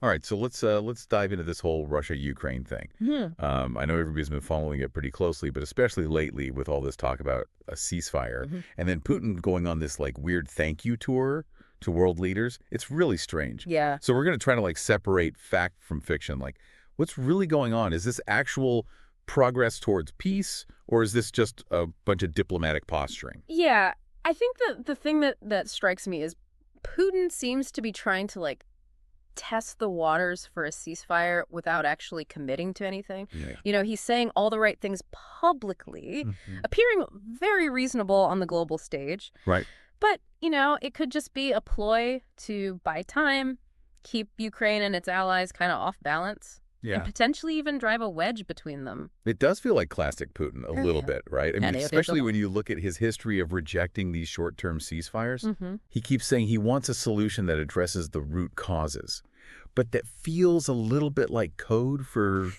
All right, so let's dive into this whole Russia-Ukraine thing. Hmm. I know everybody's been following it pretty closely, but especially lately with all this talk about a ceasefire, Hmm. and then Putin going on this like weird thank you tour to world leaders. It's really strange. Yeah. So we're going to try to like separate fact from fiction. Like, what's really going on? Is this actual progress towards peace, or is this just a bunch of diplomatic posturing? Yeah. I think that the thing that strikes me is Putin seems to be trying to like test the waters for a ceasefire without actually committing to anything. Yeah. He's saying all the right things publicly, Mhm. appearing very reasonable on the global stage. Right. But, it could just be a ploy to buy time, keep Ukraine and its allies kind of off balance, and Yeah. potentially even drive a wedge between them. It does feel like classic Putin a little bit, right? I mean, especially when you look at his history of rejecting these short-term ceasefires. Mm-hmm. He keeps saying he wants a solution that addresses the root causes, but that feels a little bit like code for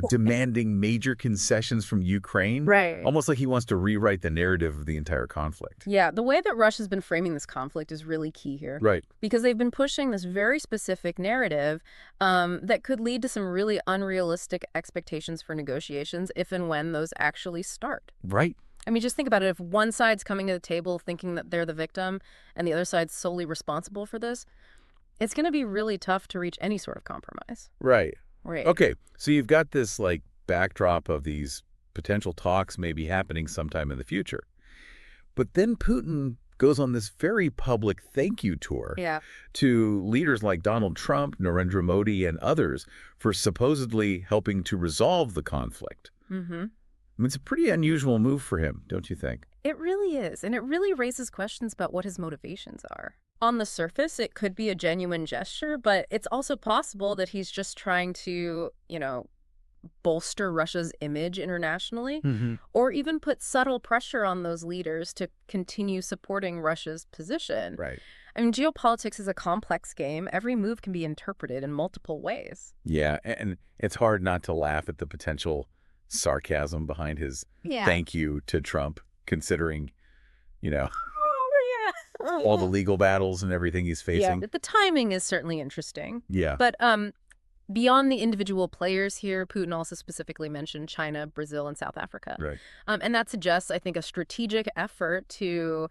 demanding major concessions from Ukraine. Right. Almost like he wants to rewrite the narrative of the entire conflict. Yeah, the way that Russia's been framing this conflict is really key here. Right. Because they've been pushing this very specific narrative that could lead to some really unrealistic expectations for negotiations if and when those actually start. Right. I mean, just think about it. If one side's coming to the table thinking that they're the victim and the other side's solely responsible for this, it's going to be really tough to reach any sort of compromise. Right. Right. Okay, so you've got this like backdrop of these potential talks maybe happening sometime in the future. But then Putin goes on this very public thank you tour Yeah. to leaders like Donald Trump, Narendra Modi, and others for supposedly helping to resolve the conflict. Mm-hmm. I mean, it's a pretty unusual move for him, don't you think? It really is. And it really raises questions about what his motivations are. On the surface, it could be a genuine gesture, but it's also possible that he's just trying to, bolster Russia's image internationally, Mm-hmm. or even put subtle pressure on those leaders to continue supporting Russia's position. Right. I mean, geopolitics is a complex game. Every move can be interpreted in multiple ways. Yeah, and it's hard not to laugh at the potential sarcasm behind his thank you to Trump, considering, all the legal battles and everything he's facing. Yeah, the timing is certainly interesting. Yeah. But beyond the individual players here, Putin also specifically mentioned China, Brazil, and South Africa. Right. And that suggests, I think, a strategic effort to,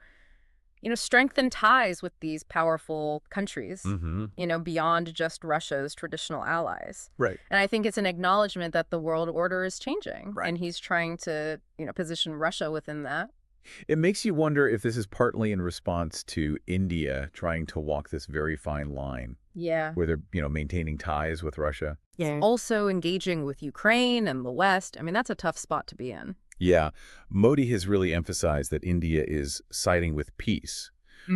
strengthen ties with these powerful countries, Mm-hmm. beyond just Russia's traditional allies. Right. And I think it's an acknowledgement that the world order is changing. Right. And he's trying to, position Russia within that. It makes you wonder if this is partly in response to India trying to walk this very fine line Yeah. where they're, maintaining ties with Russia. Yeah. Also engaging with Ukraine and the West. I mean, that's a tough spot to be in. Yeah. Modi has really emphasized that India is siding with peace,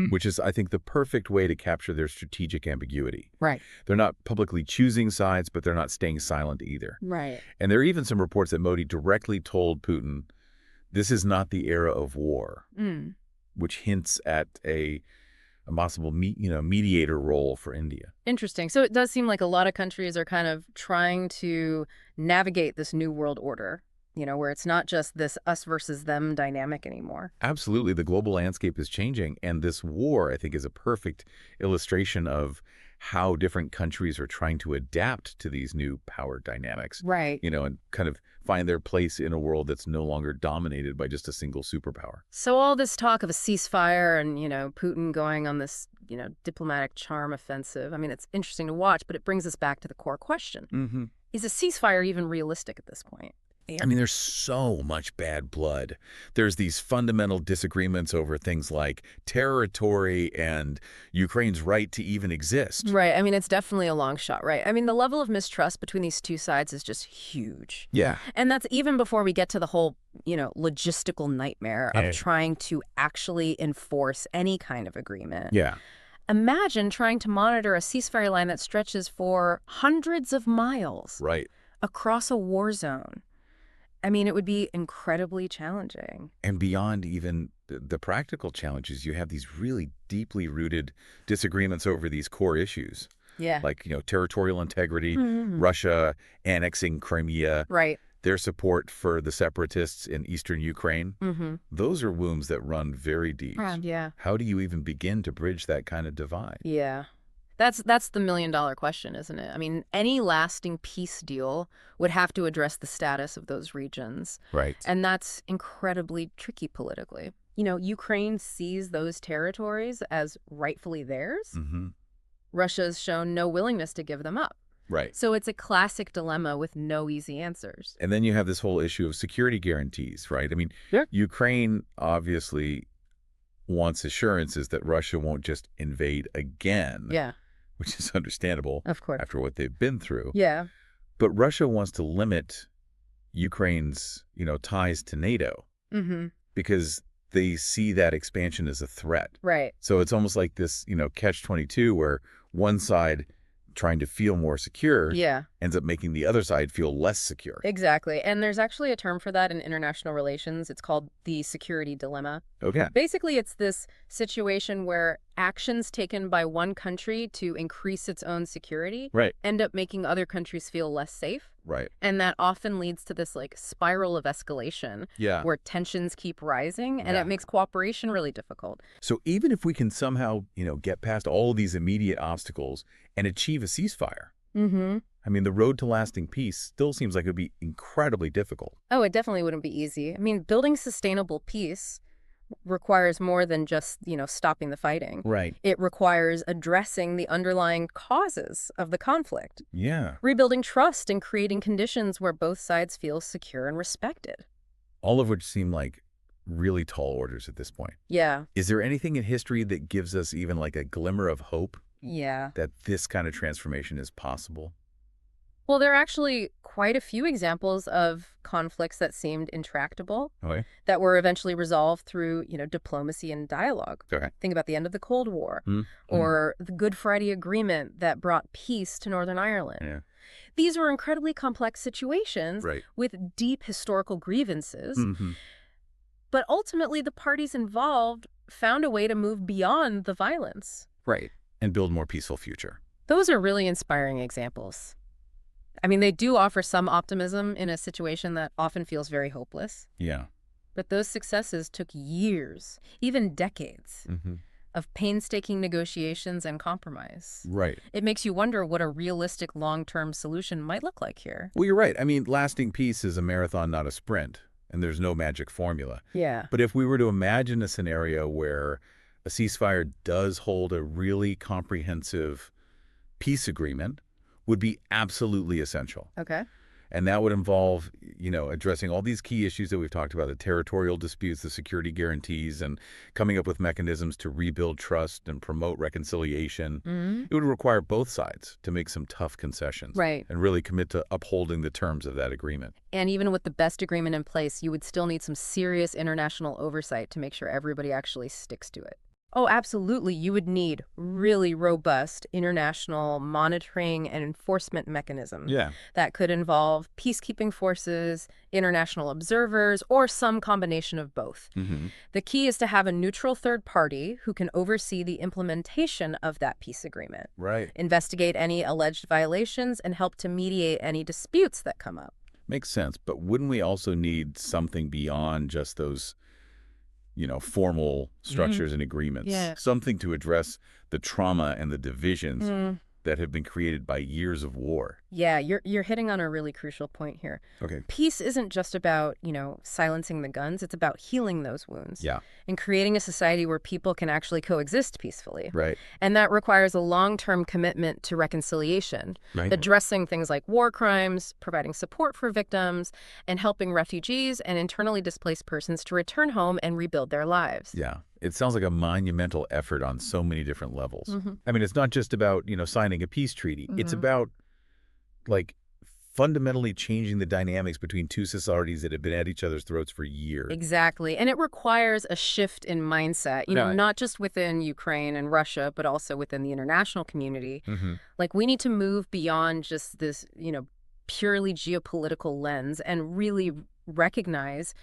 which is, I think, the perfect way to capture their strategic ambiguity. Right. They're not publicly choosing sides, but they're not staying silent either. Right. And there are even some reports that Modi directly told Putin, this is not the era of war, which hints at a possible mediator role for India. Interesting. So it does seem like a lot of countries are kind of trying to navigate this new world order, where it's not just this us versus them dynamic anymore. Absolutely. The global landscape is changing. And this war, I think, is a perfect illustration of how different countries are trying to adapt to these new power dynamics. Right. And kind of find their place in a world that's no longer dominated by just a single superpower. So all this talk of a ceasefire and, Putin going on this, diplomatic charm offensive, I mean, it's interesting to watch, but it brings us back to the core question. Mm-hmm. Is a ceasefire even realistic at this point? I mean, there's so much bad blood. There's these fundamental disagreements over things like territory and Ukraine's right to even exist. Right. I mean, it's definitely a long shot, right? I mean, the level of mistrust between these two sides is just huge. Yeah. And that's even before we get to the whole, logistical nightmare of trying to actually enforce any kind of agreement. Yeah. Imagine trying to monitor a ceasefire line that stretches for hundreds of miles Right. across a war zone. I mean, it would be incredibly challenging. And beyond even the practical challenges, you have these really deeply rooted disagreements over these core issues. Yeah. Like, territorial integrity, Russia annexing Crimea, Right. their support for the separatists in eastern Ukraine. Mm-hmm. Those are wounds that run very deep. Yeah. How do you even begin to bridge that kind of divide? Yeah. That's the million-dollar question, isn't it? I mean, any lasting peace deal would have to address the status of those regions. Right. And that's incredibly tricky politically. You know, Ukraine sees those territories as rightfully theirs. Mm-hmm. Russia's shown no willingness to give them up. Right. So it's a classic dilemma with no easy answers. And then you have this whole issue of security guarantees, right? I mean, Yeah. Ukraine obviously wants assurances that Russia won't just invade again. Yeah, Which is understandable of course. after what they've been through. Yeah. But Russia wants to limit Ukraine's, ties to NATO Mm-hmm. because they see that expansion as a threat. Right. So it's almost like this, catch-22 where one side trying to feel more secure Yeah. ends up making the other side feel less secure. Exactly. And there's actually a term for that in international relations. It's called the security dilemma. Okay. Basically, it's this situation where actions taken by one country to increase its own security Right. end up making other countries feel less safe. Right. And that often leads to this spiral of escalation Yeah. where tensions keep rising, and Yeah. it makes cooperation really difficult. So even if we can somehow, get past all these immediate obstacles and achieve a ceasefire, Mm-hmm. I mean, the road to lasting peace still seems like it would be incredibly difficult. Oh, it definitely wouldn't be easy. I mean, building sustainable peace requires more than just, stopping the fighting. Right. It requires addressing the underlying causes of the conflict, Yeah. rebuilding trust and creating conditions where both sides feel secure and respected. All of which seem like really tall orders at this point. Yeah. Is there anything in history that gives us even like a glimmer of hope Yeah. that this kind of transformation is possible? Well, there are actually quite a few examples of conflicts that seemed intractable Okay. that were eventually resolved through, diplomacy and dialogue. Okay. Think about the end of the Cold War Mm-hmm. or the Good Friday Agreement that brought peace to Northern Ireland. Yeah. These were incredibly complex situations Right. with deep historical grievances. Mm-hmm. But ultimately, the parties involved found a way to move beyond the violence. Right. And build a more peaceful future. Those are really inspiring examples. I mean, they do offer some optimism in a situation that often feels very hopeless. Yeah. But those successes took years, even decades, Mm-hmm. of painstaking negotiations and compromise. Right. It makes you wonder what a realistic long-term solution might look like here. Well, you're right. I mean, lasting peace is a marathon, not a sprint, and there's no magic formula. Yeah. But if we were to imagine a scenario where a ceasefire does hold a really comprehensive peace agreement, would be absolutely essential. Okay. And that would involve, addressing all these key issues that we've talked about, the territorial disputes, the security guarantees, and coming up with mechanisms to rebuild trust and promote reconciliation. Mm-hmm. It would require both sides to make some tough concessions. Right. And really commit to upholding the terms of that agreement. And even with the best agreement in place, you would still need some serious international oversight to make sure everybody actually sticks to it. Oh, absolutely. You would need really robust international monitoring and enforcement mechanisms Yeah. that could involve peacekeeping forces, international observers, or some combination of both. Mm-hmm. The key is to have a neutral third party who can oversee the implementation of that peace agreement, Right. investigate any alleged violations, and help to mediate any disputes that come up. Makes sense. But wouldn't we also need something beyond just those, formal structures and agreements? Yeah. Something to address the trauma and the divisions that have been created by years of war. Yeah, you're hitting on a really crucial point here. Okay. Peace isn't just about, silencing the guns. It's about healing those wounds. Yeah. And creating a society where people can actually coexist peacefully. Right. And that requires a long-term commitment to reconciliation, Right. addressing things like war crimes, providing support for victims, and helping refugees and internally displaced persons to return home and rebuild their lives. Yeah. It sounds like a monumental effort on so many different levels. Mm-hmm. I mean, it's not just about, signing a peace treaty. It's Mhm. about, fundamentally changing the dynamics between two societies that have been at each other's throats for years. Exactly. And it requires a shift in mindset, Right. not just within Ukraine and Russia, but also within the international community. Mm-hmm. We need to move beyond just this, purely geopolitical lens and really recognize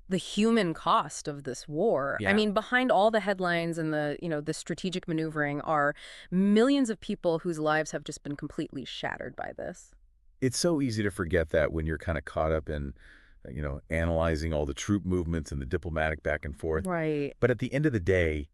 the human cost of this war. Yeah. I mean, behind all the headlines and the strategic maneuvering are millions of people whose lives have just been completely shattered by this. It's so easy to forget that when you're kind of caught up in, analyzing all the troop movements and the diplomatic back and forth. Right. But at the end of the day,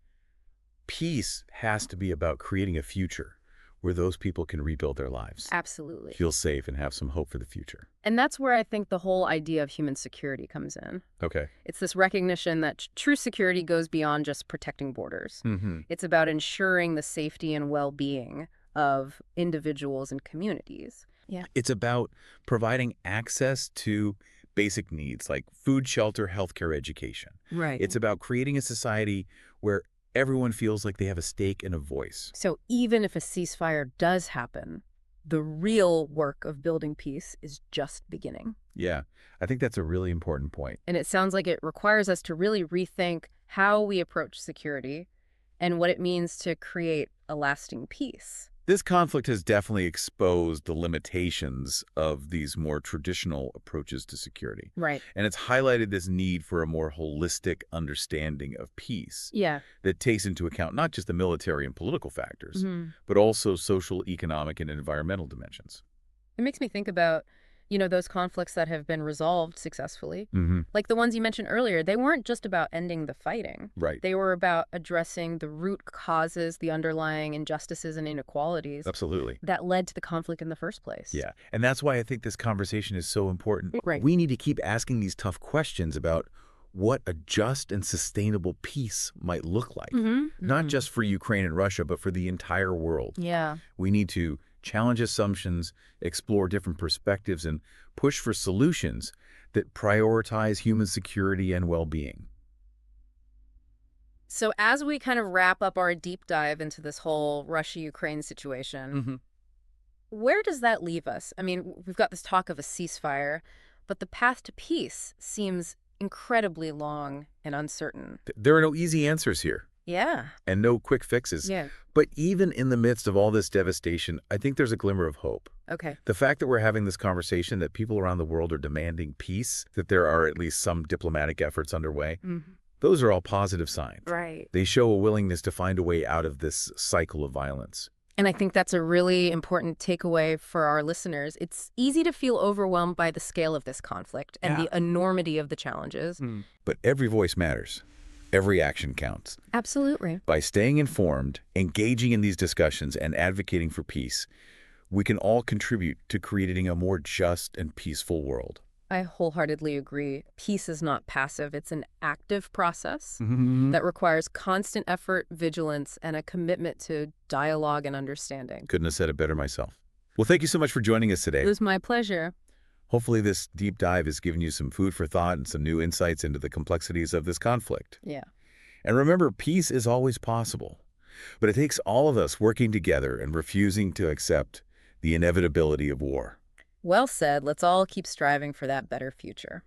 peace has to be about creating a future where those people can rebuild their lives, Absolutely. feel safe, and have some hope for the future. And that's where I think the whole idea of human security comes in. Okay. It's this recognition that true security goes beyond just protecting borders. It's about ensuring the safety and well-being of individuals and communities. Yeah. It's about providing access to basic needs like food, shelter, healthcare, education. Right. It's about creating a society where everyone feels like they have a stake and a voice. So even if a ceasefire does happen, the real work of building peace is just beginning. Yeah, I think that's a really important point. And it sounds like it requires us to really rethink how we approach security and what it means to create a lasting peace. This conflict has definitely exposed the limitations of these more traditional approaches to security. Right. And it's highlighted this need for a more holistic understanding of peace Yeah. that takes into account not just the military and political factors, but also social, economic, and environmental dimensions. It makes me think about, those conflicts that have been resolved successfully. Like the ones you mentioned earlier, they weren't just about ending the fighting. Right. They were about addressing the root causes, the underlying injustices and inequalities Absolutely. that led to the conflict in the first place. Yeah. And that's why I think this conversation is so important. Right. We need to keep asking these tough questions about what a just and sustainable peace might look like. Not just for Ukraine and Russia, but for the entire world. Yeah. We need to challenge assumptions, explore different perspectives, and push for solutions that prioritize human security and well-being. So as we kind of wrap up our deep dive into this whole Russia-Ukraine situation, where does that leave us? I mean, we've got this talk of a ceasefire, but the path to peace seems incredibly long and uncertain. There are no easy answers here. Yeah. And no quick fixes. Yeah. But even in the midst of all this devastation, I think there's a glimmer of hope. Okay. The fact that we're having this conversation, that people around the world are demanding peace, that there are at least some diplomatic efforts underway, those are all positive signs. Right. They show a willingness to find a way out of this cycle of violence. And I think that's a really important takeaway for our listeners. It's easy to feel overwhelmed by the scale of this conflict and the enormity of the challenges. But every voice matters. Every action counts. Absolutely. By staying informed, engaging in these discussions, and advocating for peace, we can all contribute to creating a more just and peaceful world. I wholeheartedly agree. Peace is not passive. It's an active process that requires constant effort, vigilance, and a commitment to dialogue and understanding. Couldn't have said it better myself. Well, thank you so much for joining us today. It was my pleasure. Hopefully this deep dive has given you some food for thought and some new insights into the complexities of this conflict. Yeah. And remember, peace is always possible. But it takes all of us working together and refusing to accept the inevitability of war. Well said. Let's all keep striving for that better future.